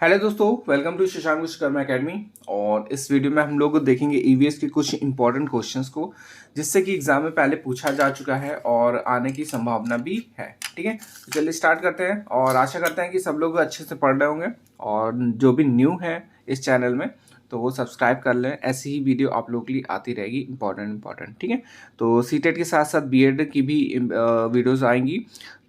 Hello दोस्तों, welcome to Shashank Vishwakarma academy. और इस वीडियो में हम लोग देखेंगे ईवीएस के कुछ इंपॉर्टेंट क्वेश्चंस को, जिससे कि एग्जाम में पहले पूछा जा चुका है और आने की संभावना भी है। ठीक है, तो चलिए स्टार्ट करते हैं और आशा करते हैं कि सब लोग अच्छे से पढ़ रहे होंगे। और जो भी न्यू है इस चैनल में तो वो सब्सक्राइब कर लें, ऐसी ही वीडियो आप लोग के लिए आती रहेगी इंपॉर्टेंट। ठीक है, तो सीटेट के साथ साथ बीएड की भी वीडियोस आएंगी।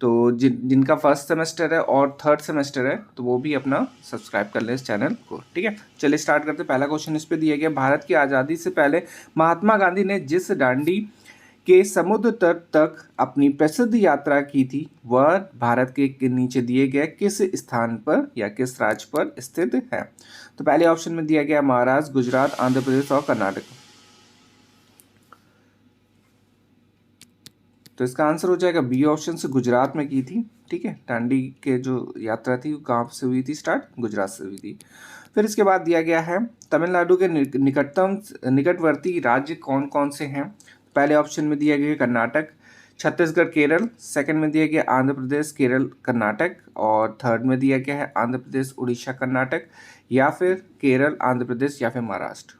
तो जिनका फर्स्ट सेमेस्टर है और थर्ड सेमेस्टर है तो वो भी अपना सब्सक्राइब कर लें इस चैनल को। ठीक है, चलिए स्टार्ट करते हैं। पहला क्वेश्चन इस पे दिया गया, भारत की आज़ादी से पहले महात्मा गांधी ने जिस दांडी के समुद्र तट तक अपनी प्रसिद्ध यात्रा की थी वह भारत के नीचे दिए गए किस स्थान पर या किस राज्य पर स्थित है? तो पहले ऑप्शन में दिया गया महाराष्ट्र, गुजरात, आंध्र प्रदेश और कर्नाटक। तो इसका आंसर हो जाएगा बी ऑप्शन से, गुजरात में की थी। ठीक है, दांडी के जो यात्रा थी वो कहाँ से हुई थी स्टार्ट? गुजरात से हुई थी। फिर इसके बाद दिया गया है तमिलनाडु के निकटवर्ती राज्य कौन कौन से हैं? पहले ऑप्शन में दिया गया कर्नाटक, छत्तीसगढ़, केरल। सेकंड में दिया गया आंध्र प्रदेश, केरल, कर्नाटक। और थर्ड में दिया गया है आंध्र प्रदेश, उड़ीसा, कर्नाटक, या फिर केरल, आंध्र प्रदेश, या फिर महाराष्ट्र।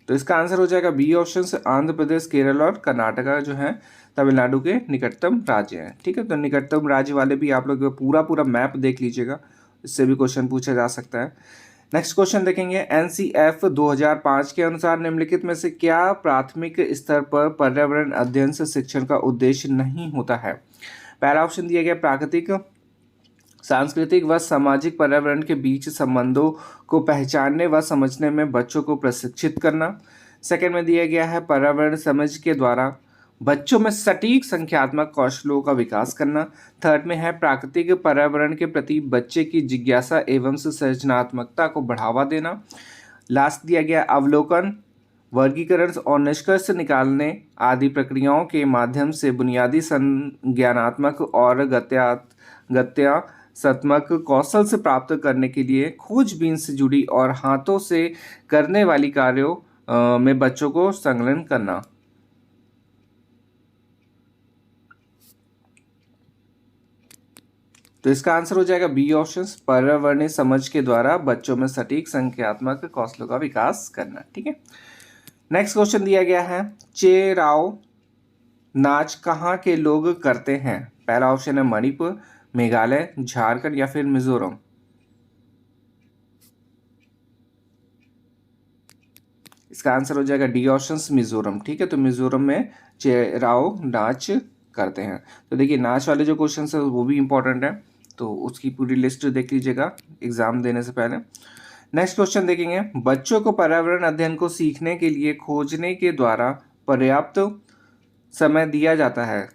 तो इसका आंसर हो जाएगा बी ऑप्शन से, आंध्र प्रदेश, केरल और कर्नाटका जो है तमिलनाडु के निकटतम राज्य हैं। ठीक है, तो निकटतम राज्य वाले भी आप लोग पूरा मैप देख लीजिएगा, इससे भी क्वेश्चन पूछा जा सकता है। नेक्स्ट क्वेश्चन देखेंगे, एनसीएफ 2005 के अनुसार निम्नलिखित में से क्या प्राथमिक स्तर पर पर्यावरण अध्ययन से शिक्षण का उद्देश्य नहीं होता है? पहला ऑप्शन दिया गया प्राकृतिक, सांस्कृतिक व सामाजिक पर्यावरण के बीच संबंधों को पहचानने व समझने में बच्चों को प्रशिक्षित करना। सेकंड में दिया गया है पर्यावरण समझ के द्वारा बच्चों में सटीक संख्यात्मक कौशलों का विकास करना। थर्ड में है प्राकृतिक पर्यावरण के प्रति बच्चे की जिज्ञासा एवं सृजनात्मकता को बढ़ावा देना। लास्ट दिया गया अवलोकन, वर्गीकरण और निष्कर्ष निकालने आदि प्रक्रियाओं के माध्यम से बुनियादी संज्ञानात्मक और गत्यात्मक कौशल से प्राप्त करने के लिए खोजबीन से जुड़ी और हाथों से करने वाली कार्यों में बच्चों को संलग्न करना। तो इसका आंसर हो जाएगा बी ऑप्शन, पर्यावरणीय समझ के द्वारा बच्चों में सटीक संख्यात्मक कौशलों का विकास करना। ठीक है, नेक्स्ट क्वेश्चन दिया गया है, चेराओ नाच कहाँ के लोग करते हैं? पहला ऑप्शन है मणिपुर, मेघालय, झारखंड, या फिर मिजोरम। इसका आंसर हो जाएगा डी ऑप्शन, मिजोरम। ठीक है, तो मिजोरम में चेराओ नाच करते हैं। तो देखिए, नाच वाले जो क्वेश्चन है वो भी इंपॉर्टेंट है, तो उसकी पूरी लिस्ट देख लीजिएगा एग्जाम देने से पहले। नेक्स्ट क्वेश्चन देखेंगे, बच्चों को पर्यावरण अध्ययन को सीखने के लिए खोजने के द्वारा पर्याप्त समय दिया जाता है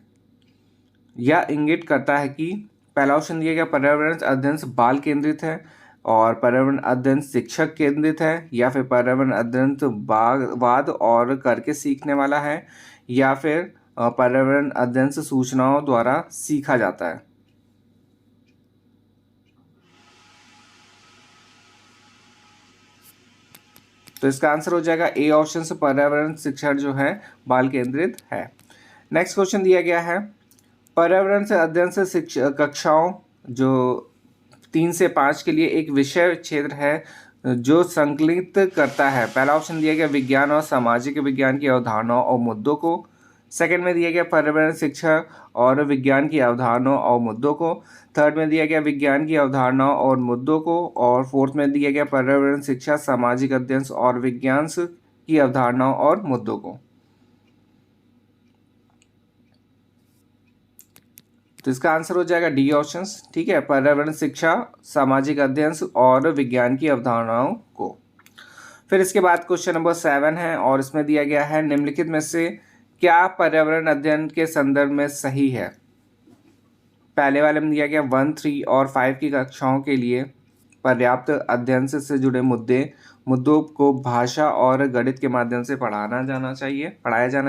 या इंगित करता है कि? पहला ऑप्शन दिया गया पर्यावरण अध्ययन बाल केंद्रित है, और पर्यावरण अध्ययन शिक्षक केंद्रित है, या फिर पर्यावरण अध्ययन वाद और करके सीखने वाला है, या फिर पर्यावरण अध्ययन से सूचनाओं द्वारा सीखा जाता है। तो इसका आंसर हो जाएगा ए ऑप्शन से, पर्यावरण शिक्षण जो है बाल केंद्रित है। नेक्स्ट क्वेश्चन दिया गया है, पर्यावरण से अध्ययन से कक्षाओं जो 3 से 5 के लिए एक विषय क्षेत्र है जो संकलित करता है। पहला ऑप्शन दिया गया विज्ञान और सामाजिक विज्ञान की अवधारणाओं और मुद्दों को। सेकंड में दिया गया पर्यावरण शिक्षा और विज्ञान की अवधारणाओं और मुद्दों को। थर्ड में दिया गया विज्ञान की अवधारणाओं और मुद्दों को। और फोर्थ में दिया गया पर्यावरण शिक्षा, सामाजिक अध्ययन और विज्ञान की अवधारणाओं और मुद्दों को। तो इसका आंसर हो जाएगा डी ऑप्शन। ठीक है, पर्यावरण शिक्षा, सामाजिक अध्ययन और विज्ञान की अवधारणाओं को। फिर इसके बाद क्वेश्चन नंबर 7 है, और इसमें दिया गया है निम्नलिखित में से क्या पर्यावरण अध्ययन के संदर्भ में सही है? पहले वाले में दिया गया 1, 3 और 5 की कक्षाओं के लिए पर्याप्त अध्ययन से जुड़े मुद्दों को भाषा और गणित के माध्यम से पढ़ाया जाना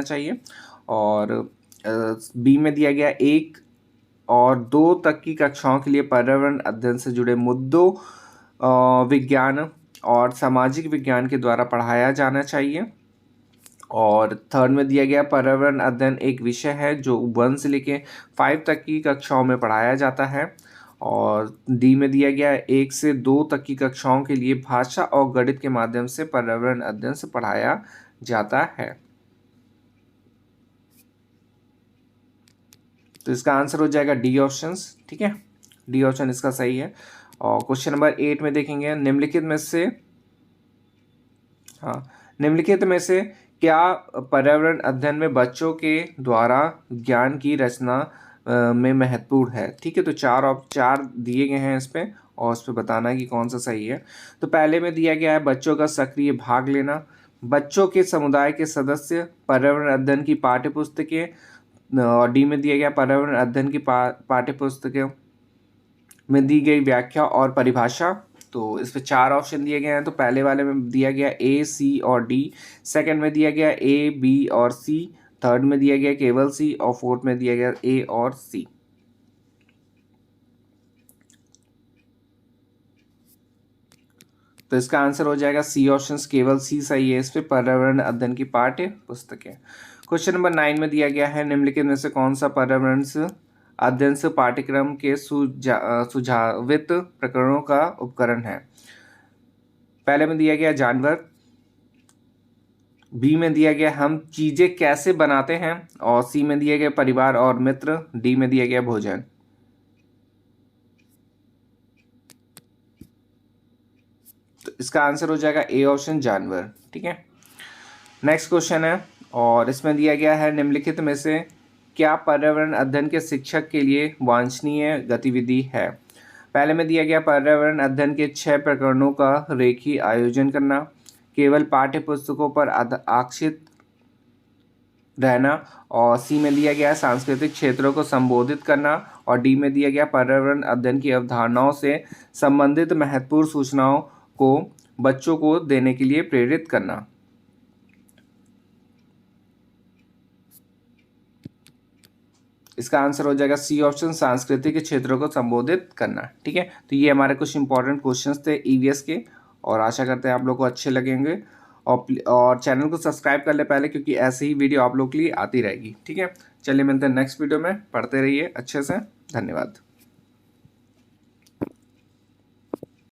चाहिए। और बी में दिया गया 1 और 2 तक की कक्षाओं के लिए पर्यावरण अध्ययन से जुड़े मुद्दों विज्ञान और सामाजिक विज्ञान के द्वारा पढ़ाया जाना चाहिए। और थर्ड में दिया गया पर्यावरण अध्ययन एक विषय है जो 1 से लेके 5 तक की कक्षाओं में पढ़ाया जाता है। और डी में दिया गया 1 से 2 तक की कक्षाओं के लिए भाषा और गणित के माध्यम से पर्यावरण अध्ययन से पढ़ाया जाता है। तो इसका आंसर हो जाएगा डी ऑप्शंस। ठीक है, डी ऑप्शन इसका सही है। और क्वेश्चन नंबर 8 में देखेंगे, निम्नलिखित में से क्या पर्यावरण अध्ययन में बच्चों के द्वारा ज्ञान की रचना में महत्वपूर्ण है। ठीक है, तो चार दिए गए हैं इस पे और उस पर बताना है कि कौन सा सही है। तो पहले में दिया गया है बच्चों का सक्रिय भाग लेना, बच्चों के समुदाय के सदस्य, पर्यावरण अध्ययन की पाठ्य पुस्तकें, और डी में दिया गया पर्यावरण अध्ययन की पाठ्य पुस्तकों में दी गई व्याख्या और परिभाषा। तो इस पे 4 ऑप्शन दिए गए हैं। तो पहले वाले में दिया गया ए, सी और डी, सेकंड में दिया गया ए, बी और सी, थर्ड में दिया गया केवल सी और फोर्थ में दिया गया ए और सी। तो इसका आंसर हो जाएगा सी ऑप्शन, केवल सी सही है इस पे, पर्यावरण अध्ययन की पाठ्य पुस्तकें। क्वेश्चन नंबर 9 में दिया गया है, निम्नलिखित में से कौन सा पर्यावरण अध्ययन से पाठ्यक्रम के सुझावित प्रकरणों का उपकरण है। पहले में दिया गया जानवर, बी में दिया गया हम चीजें कैसे बनाते हैं, और सी में दिया गया परिवार और मित्र, डी में दिया गया भोजन। तो इसका आंसर हो जाएगा ए ऑप्शन, जानवर। ठीक है, नेक्स्ट क्वेश्चन है और इसमें दिया गया है, निम्नलिखित में से क्या पर्यावरण अध्ययन के शिक्षक के लिए वांछनीय गतिविधि है। पहले में दिया गया पर्यावरण अध्ययन के 6 प्रकरणों का रेखीय आयोजन करना, केवल पाठ्य पुस्तकों पर आश्रित रहना, और सी में दिया गया सांस्कृतिक क्षेत्रों को संबोधित करना, और डी में दिया गया पर्यावरण अध्ययन की अवधारणाओं से संबंधित महत्वपूर्ण सूचनाओं को बच्चों को देने के लिए प्रेरित करना। इसका आंसर हो जाएगा सी ऑप्शन, सांस्कृतिक क्षेत्रों को संबोधित करना। ठीक है, तो ये हमारे कुछ इंपॉर्टेंट क्वेश्चंस थे ईवीएस के, और आशा करते हैं आप लोग को अच्छे लगेंगे। और चैनल को सब्सक्राइब कर ले पहले, क्योंकि ऐसे ही वीडियो आप लोग के लिए आती रहेगी। ठीक है, चलिए मिलते हैं नेक्स्ट वीडियो में, पढ़ते रहिए अच्छे से। धन्यवाद।